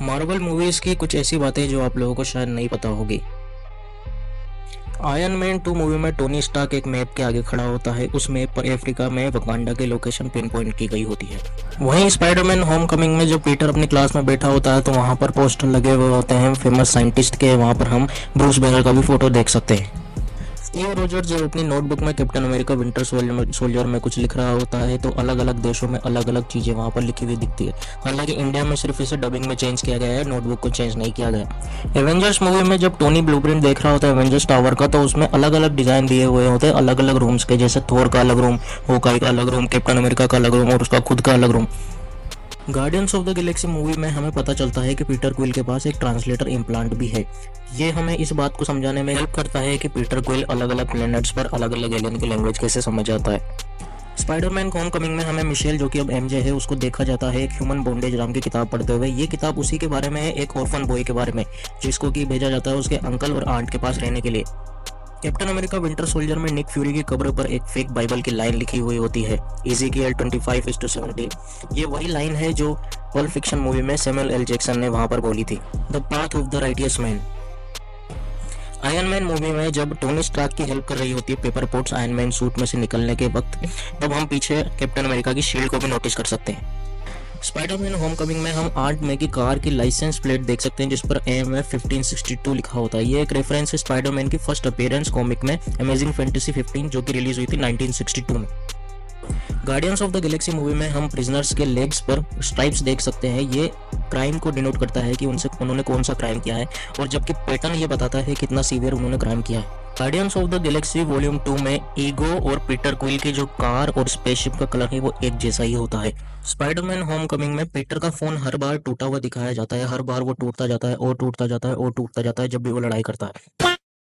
Marvel movies की कुछ ऐसी बातें जो आप लोगों को शायद नहीं पता होगी। आयरन मैन 2 मूवी में टोनी स्टार्क एक मैप के आगे खड़ा होता है। उस मैप पर अफ्रीका में वकांडा की लोकेशन पिन पॉइंट की गई होती है। वहीं स्पाइडरमैन होम कमिंग में जब पीटर अपनी क्लास में बैठा होता है तो वहां पर पोस्टर लगे हुए होते हैं फेमस साइंटिस्ट के। वहां पर हम ब्रूस बैनर का भी फोटो देख सकते हैं। स्टीव रोजर्स जब अपनी नोटबुक में कैप्टन अमेरिका विंटर सोल्जर में कुछ लिख रहा होता है तो अलग अलग देशों में अलग अलग चीज़ें वहाँ पर लिखी हुई दिखती है। हालांकि इंडिया में सिर्फ इसे डबिंग में चेंज किया गया है, नोटबुक को चेंज नहीं किया गया। एवेंजर्स मूवी में जब टोनी ब्लूप्रिंट देख रहा होता है एवेंजर्स टावर का तो उसमें अलग अलग डिज़ाइन दिए हुए होते हैं अलग अलग रूम्स के, जैसे थोर का अलग रूम, होकाई का अलग रूम, कैप्टन अमेरिका का अलग रूम और उसका खुद का अलग room. Guardians of the Galaxy movie में हमें पता चलता है कि पीटर क्विल के पास एक ट्रांसलेटर इम्प्लांट भी है। ये हमें इस बात को समझाने में हेल्प करता है कि पीटर क्विल अलग अलग प्लैनेट्स पर अलग अलग एलियन की लैंग्वेज कैसे समझ आता है। स्पाइडरमैन होम कमिंग में हमें मिशेल, जो कि अब एमजे है, उसको देखा जाता है एक ह्यूमन बॉन्डेज नाम की किताब पढ़ते हुए। ये किताब उसी के बारे में है, एक ऑर्फन बॉय के बारे में, जिसको कि भेजा जाता है उसके अंकल और आंट के पास रहने के लिए। कैप्टन अमेरिका विंटर सोल्जर में निक फ्यूरी की कब्र पर एक फेक बाइबल की लाइन लिखी हुई होती है, इज़ीकिएल 25:17। ये वही लाइन है जो पल्प फिक्शन मूवी में सैमुअल एल जैक्सन ने वहां पर बोली थी, the path of the righteous man. Iron man movie में जब टोनी स्टार्क की हेल्प कर रही होती है Pepper Potts Iron Man suit में से निकलने के वक्त, तब हम पीछे कैप्टन अमेरिका की शील्ड को भी नोटिस कर सकते हैं। स्पाइडरमैन होम कमिंग में हम आर्ट में की कार की लाइसेंस प्लेट देख सकते हैं जिस पर AMF 1562 लिखा होता है। ये एक रेफरेंस है स्पाइडरमैन की फर्स्ट अपीयरेंस कॉमिक में अमेजिंग फैंटेसी 15, जो कि रिलीज हुई थी 1962 में। Guardians of the Galaxy movie में हम प्रिजनर्स के लेग्स पर स्ट्राइप्स देख सकते हैं। ये क्राइम को डिनोट करता है कि उन्होंने कौन सा क्राइम किया है, और जबकि पैटर्न ये बताता है कितना सीवियर उन्होंने क्राइम किया है। Guardians of the Galaxy volume 2 में ईगो और पीटर क्विल की जो कार और स्पेसशिप का कलर है वो एक जैसा ही होता है। स्पाइडरमैन होम कमिंग में पीटर का फोन हर बार टूटा हुआ दिखाया जाता है, हर बार वो टूटता जाता है और टूटता जाता है और टूटता जाता है जब भी वो लड़ाई करता है।